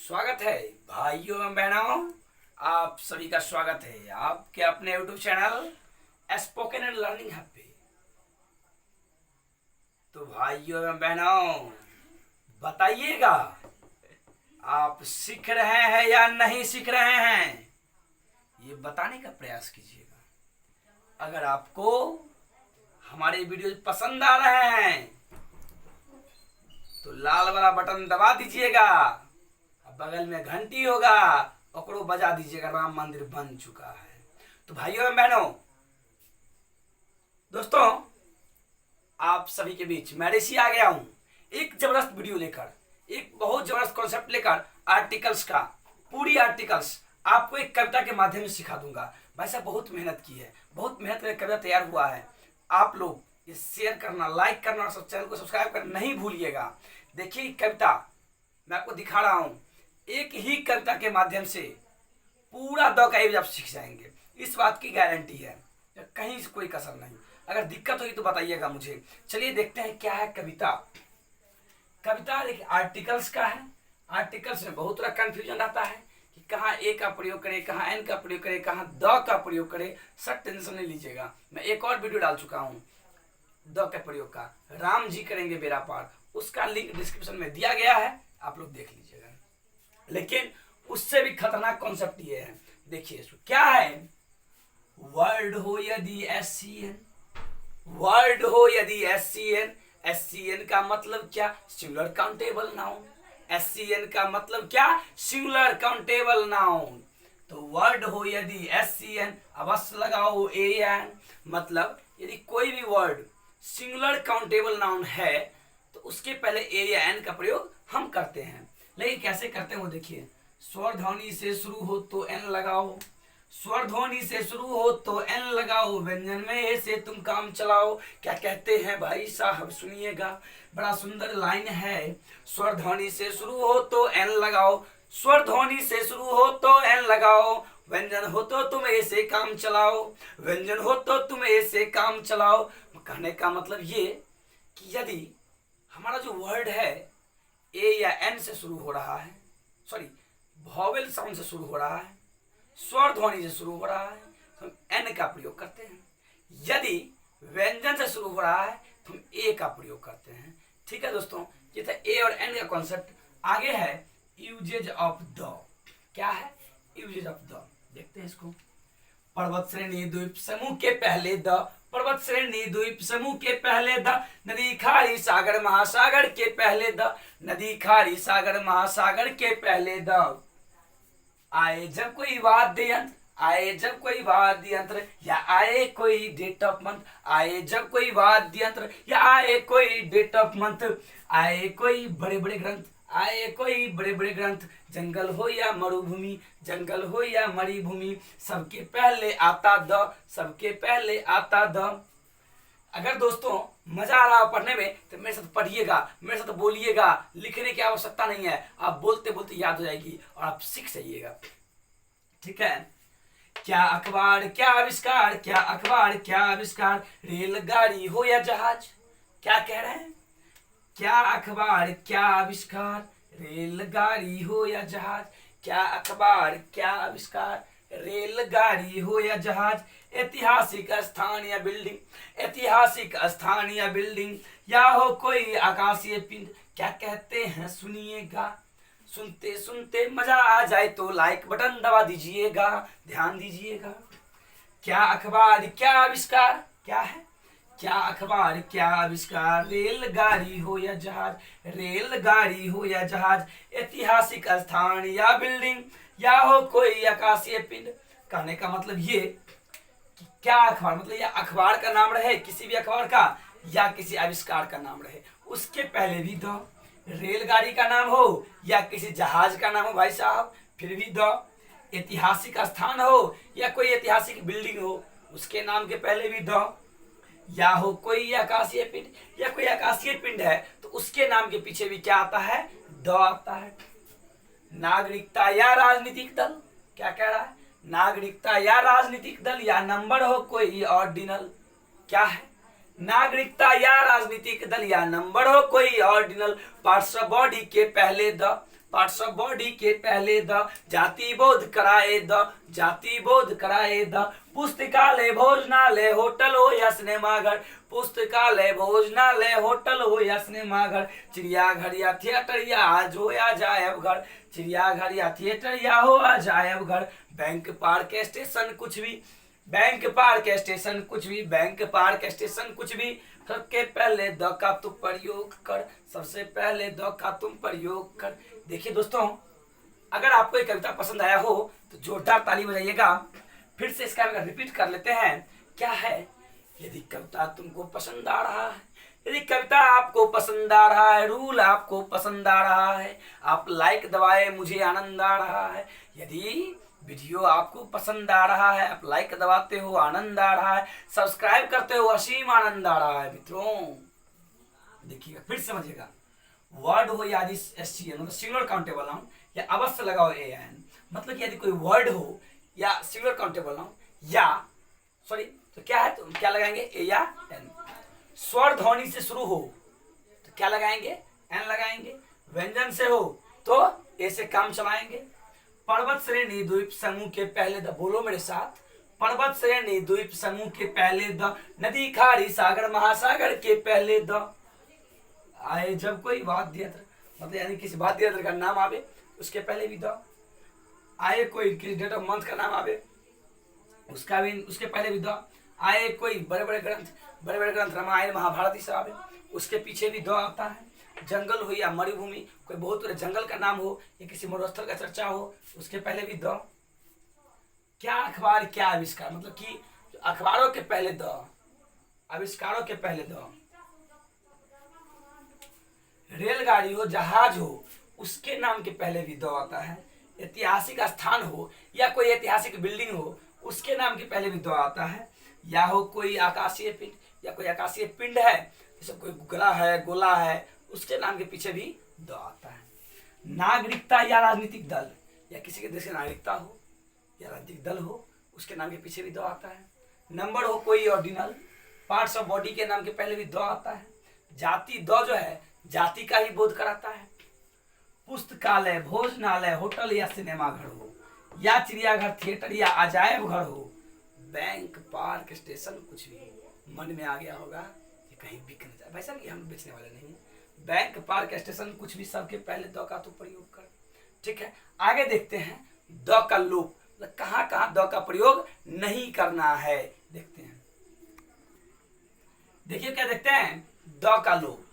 स्वागत है भाइयों एवं बहनों। आप सभी का स्वागत है आपके अपने YouTube channel spoken and learning hub पे। तो भाइयों एवं बहनों बताइएगा, आप सीख रहे हैं या नहीं सीख रहे हैं, ये बताने का प्रयास कीजिएगा। अगर आपको हमारे वीडियो पसंद आ रहे हैं तो लाल वाला बटन दबा दीजिएगा, बगल में घंटी होगा ओकरो बजा दीजिएगा। राम मंदिर बन चुका है। तो भाइयों एवं बहनों, दोस्तों, आप सभी के बीच मैं ऋषि आ गया हूं एक जबरदस्त वीडियो लेकर, एक बहुत जबरदस्त कॉन्सेप्ट लेकर। आर्टिकल्स का पूरी आर्टिकल्स आपको एक कविता के माध्यम से सिखा दूंगा। भाई साहब बहुत मेहनत की है, बहुत मेहनत में कविता तैयार हुआ है। आप लोग ये शेयर करना, लाइक करना और चैनल को सब्सक्राइब करना नहीं भूलिएगा। देखिए कविता मैं आपको दिखा रहा हूं, एक ही कविता के माध्यम से पूरा द का आप सीख जाएंगे, इस बात की गारंटी है, कहीं से कोई कसर नहीं। अगर दिक्कत होगी तो बताइएगा मुझे। चलिए देखते हैं क्या है कविता। कविता देखिए आर्टिकल्स का है। आर्टिकल्स में बहुत तरह कंफ्यूजन रहता है कि कहाँ ए का प्रयोग करें, कहाँ एन का प्रयोग करें, कहाँ द का प्रयोग करें। सर टेंशन नहीं लीजिएगा, मैं एक और वीडियो डाल चुका हूँ द के प्रयोग का, राम जी करेंगे बेड़ा पार, उसका लिंक डिस्क्रिप्शन में दिया गया है, आप लोग देख लीजिएगा। लेकिन उससे भी खतरनाक कॉन्सेप्ट ये है, देखिए इसको क्या है। वर्ड हो यदि SCN, वर्ड हो यदि SCN, SCN का मतलब क्या? Singular countable noun. SCN का मतलब क्या? Singular countable noun. तो वर्ड हो यदि SCN, अवश्य लगाओ AN। मतलब यदि कोई भी वर्ड सिंगुलर काउंटेबल नाउन है तो उसके पहले ए या एन का प्रयोग हम करते हैं। लेकिन कैसे करते हैं वो देखिए। स्वर ध्वनि से शुरू हो तो एन लगाओ, स्वर ध्वनि से शुरू हो तो एन लगाओ, व्यंजन में ए से तुम काम चलाओ। क्या कहते हैं भाई साहब, सुनिएगा, बड़ा सुंदर लाइन है। स्वर ध्वनि से शुरू हो तो एन लगाओ, स्वर ध्वनि से शुरू हो तो एन लगाओ, व्यंजन हो तो तुम ए से काम चलाओ, व्यंजन हो तो तुम ए से काम चलाओ। कहने का मतलब ये कि यदि हमारा जो वर्ड है ए या एन से शुरू हो रहा है, सॉरी वॉवेल साउंड से शुरू हो रहा है, स्वर ध्वनि से शुरू हो रहा है, तो हम एन का प्रयोग करते हैं। यदि व्यंजन से शुरू हो रहा है तो हम ए का प्रयोग करते हैं। ठीक है दोस्तों, ये था ए और एन का कॉन्सेप्ट। आगे है यूजेज ऑफ द। क्या है यूजेज ऑफ द, देखते हैं इसको। पर्वत श्रेणी द्वीप समूह के पहले द, पर्वत श्रेणी द्वीप समूह के पहले द, नदी खाड़ी सागर महासागर के पहले द, नदी खाड़ी सागर महासागर के पहले द। आए जब कोई वाद्य यंत्र, आए जब कोई वाद्य यंत्र या आए कोई डेट ऑफ मंथ, आए जब कोई वाद्य यंत्र या आए कोई डेट ऑफ मंथ, आए कोई बड़े बड़े ग्रंथ, आए कोई बड़े बड़े ग्रंथ, जंगल हो या मरुभूमि, जंगल हो या मरुभूमि, सबके पहले आता द, सबके पहले आता द। अगर दोस्तों मजा आ रहा है पढ़ने में तो मेरे साथ पढ़िएगा, मेरे साथ बोलिएगा, लिखने की आवश्यकता नहीं है, आप बोलते बोलते याद हो जाएगी और आप सीख जाइएगा। ठीक है। क्या अखबार क्या आविष्कार, क्या अखबार क्या आविष्कार, रेलगाड़ी हो या जहाज। क्या कह रहे हैं? क्या अखबार क्या आविष्कार, रेलगाड़ी हो या जहाज, क्या अखबार क्या आविष्कार, रेलगाड़ी हो या जहाज, ऐतिहासिक स्थान या बिल्डिंग, ऐतिहासिक स्थान या बिल्डिंग, या हो कोई आकाशीय पिंड। क्या कहते हैं सुनिएगा, सुनते सुनते मजा आ जाए तो लाइक बटन दबा दीजिएगा, ध्यान दीजिएगा। क्या अखबार क्या आविष्कार, क्या है? क्या अखबार क्या आविष्कार, रेलगाड़ी हो या जहाज, रेलगाड़ी हो या जहाज, ऐतिहासिक स्थान या बिल्डिंग, या हो कोई आकाशीय पिंड। कहने का मतलब ये कि क्या अखबार मतलब या अखबार का नाम रहे, किसी भी अखबार का, या किसी आविष्कार का नाम रहे, उसके पहले भी द। रेलगाड़ी का नाम हो या किसी जहाज का नाम हो भाई साहब, फिर भी द। ऐतिहासिक स्थान हो या कोई ऐतिहासिक बिल्डिंग हो, उसके नाम के पहले भी द। या हो कोई आकाशीय पिंड, या कोई आकाशीय पिंड है तो उसके नाम के पीछे भी क्या आता है? द आता है। नागरिकता या राजनीतिक दल, क्या कह रहा है? नागरिकता या राजनीतिक दल, या नंबर हो कोई ऑर्डिनल। क्या है? नागरिकता या राजनीतिक दल, या नंबर हो कोई ऑर्डिनल, पार्ट्स ऑफ बॉडी के पहले द, पार्ट्स ऑफ बॉडी के पहले द, जाति बोध कराए द, जाति बोध कराए द, पुस्तकालय भोजनालय होटल हो या सिनेमाघर, पुस्तकालय भोजनालय होटल हो या सिनेमाघर, चिड़ियाघर या थिएटर या आज हो या जायब घर, चिड़ियाघर या थिएटर या हो या जायब घर, बैंक पार्क स्टेशन कुछ भी, बैंक पार्क स्टेशन कुछ भी, बैंक पार्क स्टेशन कुछ भी, सबके पहले द का तुम प्रयोग कर, सबसे पहले द का तुम प्रयोग कर। देखिए दोस्तों, अगर आपको ये कविता पसंद आया हो तो जोरदार ताली बजाइएगा। फिर से इसका रिपीट कर लेते हैं। क्या है? यदि कविता तुमको पसंद आ रहा है, यदि कविता आपको पसंद आ रहा है, रूल आपको पसंद आ रहा है, आप लाइक दबाए, मुझे आनंद आ रहा है। यदि वीडियो आपको पसंद आ रहा है, आप लाइक दबाते हो, आनंद आ रहा है, सब्सक्राइब करते हो, असीम आनंद आ रहा है। मित्रों देखिएगा, फिर समझिएगा, वर्ड हो या SCN मतलब सिंगुलर काउंटेबल नाउन, या अवश्य लगाओ AN, मतलब कि यदि कोई वर्ड हो या सिंगुलर काउंटेबल नाउन या सॉरी तो क्या है, तो क्या लगाएंगे A या N। स्वर ध्वनि से शुरू हो तो क्या लगाएंगे, N लगाएंगे। व्यंजन से हो तो A से काम चलाएंगे। पर्वत श्रेणी द्वीप समूह के पहले द, बोलो मेरे साथ, पर्वत श्रेणी द्वीप समूह के पहले द, नदी खाड़ी सागर महासागर के पहले द, आए जब कोई वाद्य यंत्र मतलब यानी किसी वाद्य यंत्र का नाम आवे उसके पहले भी द, आए कोई किसी डेट ऑफ मंथ का नाम आवे उसका भी, उसके पहले भी द, आए कोई बड़े बड़े ग्रंथ रामायण महाभारत ही सब आवे उसके पीछे भी द आता है। जंगल हो या मरुभूमि, कोई बहुत बड़े जंगल का नाम हो या किसी मरुस्थल का चर्चा हो उसके पहले भी द। क्या अखबार क्या आविष्कार, मतलब कि अखबारों के पहले द, आविष्कारों के पहले द। रेलगाड़ी हो, जहाज हो, उसके नाम के पहले भी द आता है। ऐतिहासिक स्थान हो या कोई ऐतिहासिक बिल्डिंग हो उसके नाम के पहले भी द आता है। या हो कोई आकाशीय पिंड, या कोई आकाशीय पिंड है जैसे कोई ग्रह है, गोला है, उसके नाम के पीछे भी द आता है। नागरिकता या राजनीतिक दल, या किसी के देश की नागरिकता हो या राजनीतिक दल हो उसके नाम के पीछे भी द आता है। नंबर हो कोई ऑर्डिनल, पार्ट्स ऑफ बॉडी के नाम के पहले भी द आता है। जाति, द जो है जाति का ही बोध कराता है। पुस्तकालय, भोजनालय, होटल या सिनेमाघर हो, या चिड़ियाघर, थिएटर या अजायब घर हो, बैंक पार्क स्टेशन कुछ भी, मन में आ गया होगा कि कहीं बिक न जाए, भाई साहब ये हम बेचने वाले नहीं है। बैंक पार्क स्टेशन कुछ भी, सबके पहले द का तो प्रयोग कर। ठीक है, आगे देखते हैं द का लोप, मतलब कहाँ कहाँ द का प्रयोग नहीं करना है देखते हैं। देखिए क्या देखते हैं, द का लोप।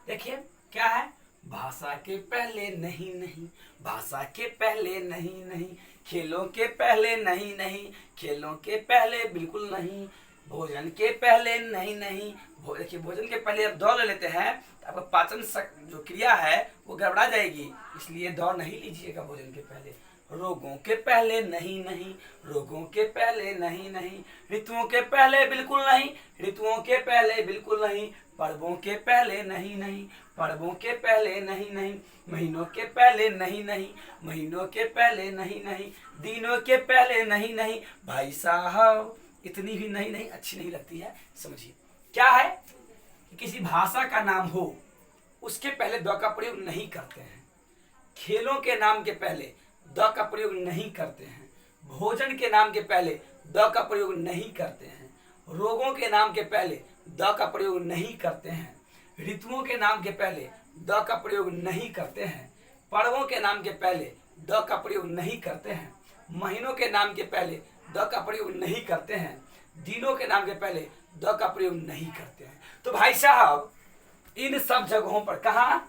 देखिए क्या है, भाषा के पहले नहीं नहीं, भाषा के पहले नहीं नहीं, खेलों के पहले नहीं नहीं, खेलों के पहले बिल्कुल नहीं, भोजन के पहले नहीं नहीं। देखिए भोजन के पहले अब द ले लेते हैं तो आपका पाचन जो क्रिया है वो गड़बड़ा जाएगी, इसलिए द नहीं लीजिएगा भोजन के पहले। रोगों के पहले नहीं नहीं, रोगों के पहले नहीं नहीं, ऋतुओं के पहले बिल्कुल नहीं, ऋतुओं के पहले बिल्कुल नहीं, पर्वों के पहले नहीं नहीं, पर्वों के पहले नहीं नहीं, महीनों के पहले नहीं नहीं, महीनों के पहले नहीं नहीं, दिनों के पहले नहीं नहीं। भाई साहब इतनी भी नहीं नहीं अच्छी नहीं लगती है, समझिए क्या है कि किसी भाषा का नाम हो उसके पहले द का प्रयोग नहीं करते हैं। खेलों के नाम के पहले द का प्रयोग नहीं करते हैं। भोजन के नाम के पहले द का प्रयोग नहीं करते हैं। रोगों के नाम के पहले द का प्रयोग नहीं करते हैं। ऋतुओं के नाम के पहले द का प्रयोग नहीं करते हैं। पर्वों के नाम के पहले द का प्रयोग नहीं करते हैं। महीनों के नाम के पहले द का प्रयोग नहीं करते हैं। दिनों के नाम के पहले द का प्रयोग नहीं करते हैं। तो भाई साहब इन सब जगहों पर कहा,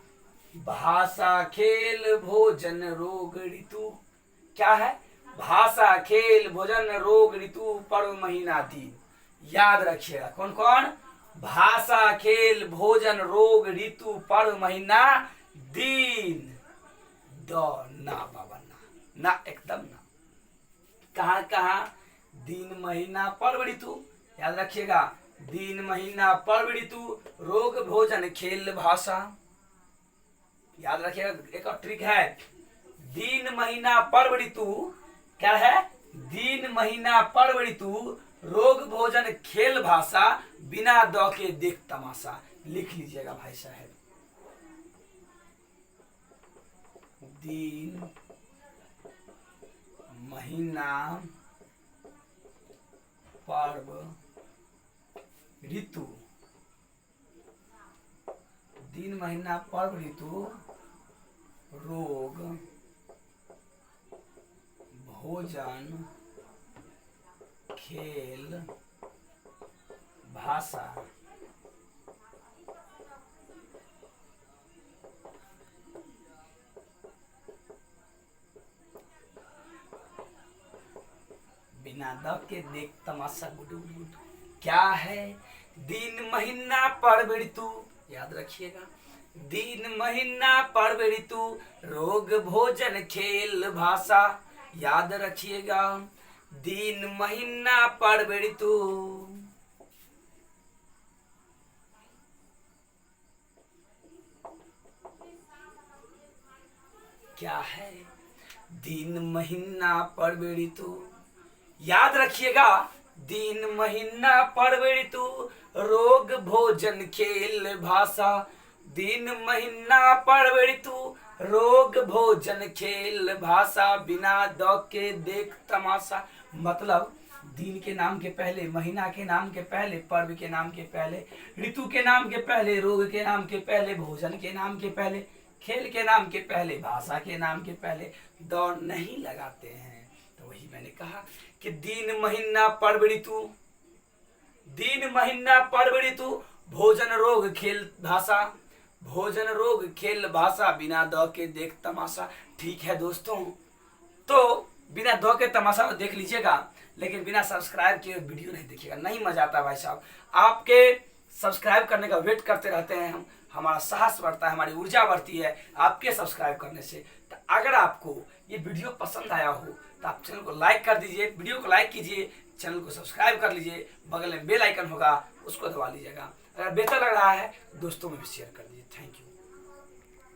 भाषा, खेल, भोजन, रोग, ऋतु, क्या है, भाषा, खेल, भोजन, रोग, ऋतु, पर्व, महीना, दिन। याद रखिएगा कौन कौन, भाषा, खेल, भोजन, रोग, ऋतु, पर्व, महीना, दिन। द ना बाबा ना एकदम ना। कहाँ कहाँ, दिन, महीना, पर्व, ऋतु, याद रखिएगा, दिन, महीना, पर्व, ऋतु, रोग, भोजन, खेल, भाषा। याद रखिएगा एक और ट्रिक है, दिन, महीना, पर्व, ऋतु, क्या है, दिन, महीना, पर्व, ऋतु, रोग, भोजन, खेल, भाषा, बिना द के देख तमाशा। लिख लीजिएगा भाई साहब, दिन महीना पर्व ऋतु। दिन महीना पर्व ऋतु रोग भोजन खेल भाषा। बिना द के देख तमाशा गुडू गुडू। क्या है? दिन महीना पर्व ऋतु, याद रखिएगा, दिन महीना पर्व ऋतु रोग भोजन खेल भाषा, याद रखिएगा, दिन महीना पर्व ऋतु। क्या है? दिन महीना पर्व ऋतु, याद रखिएगा, दिन महीना पर्व ऋतु रोग भोजन खेल भाषा, दिन महीना पर्व ऋतु रोग भोजन खेल भाषा, बिना द के देख तमाशा। मतलब दिन के नाम के पहले, महीना के नाम के पहले, पर्व के नाम के पहले, ऋतु के नाम के पहले, रोग के नाम के पहले, भोजन के नाम के पहले, खेल के नाम के पहले, भाषा के नाम के पहले द नहीं लगाते हैं। तो वही मैंने कहा कि दिन महीना पर्व ऋतु, दिन महीना पर्व ऋतु भोजन रोग खेल भाषा, भोजन रोग खेल भाषा, बिना द के देख तमाशा। ठीक है दोस्तों, तो बिना द के तमाशा तो देख लीजिएगा, लेकिन बिना सब्सक्राइब किए वीडियो नहीं देखिएगा, नहीं मजा आता भाई साहब। आपके सब्सक्राइब करने का वेट करते रहते हैं हम, हमारा साहस बढ़ता है, हमारी ऊर्जा बढ़ती है आपके सब्सक्राइब करने से। तो अगर आपको ये वीडियो पसंद आया हो तो आप चैनल को लाइक कर दीजिए, वीडियो को लाइक कीजिए, चैनल को सब्सक्राइब कर लीजिए, बगल में बेल आइकन होगा उसको दबा लीजिएगा। अगर बेहतर लग रहा है दोस्तों में भी शेयर कर दीजिए। Thank you.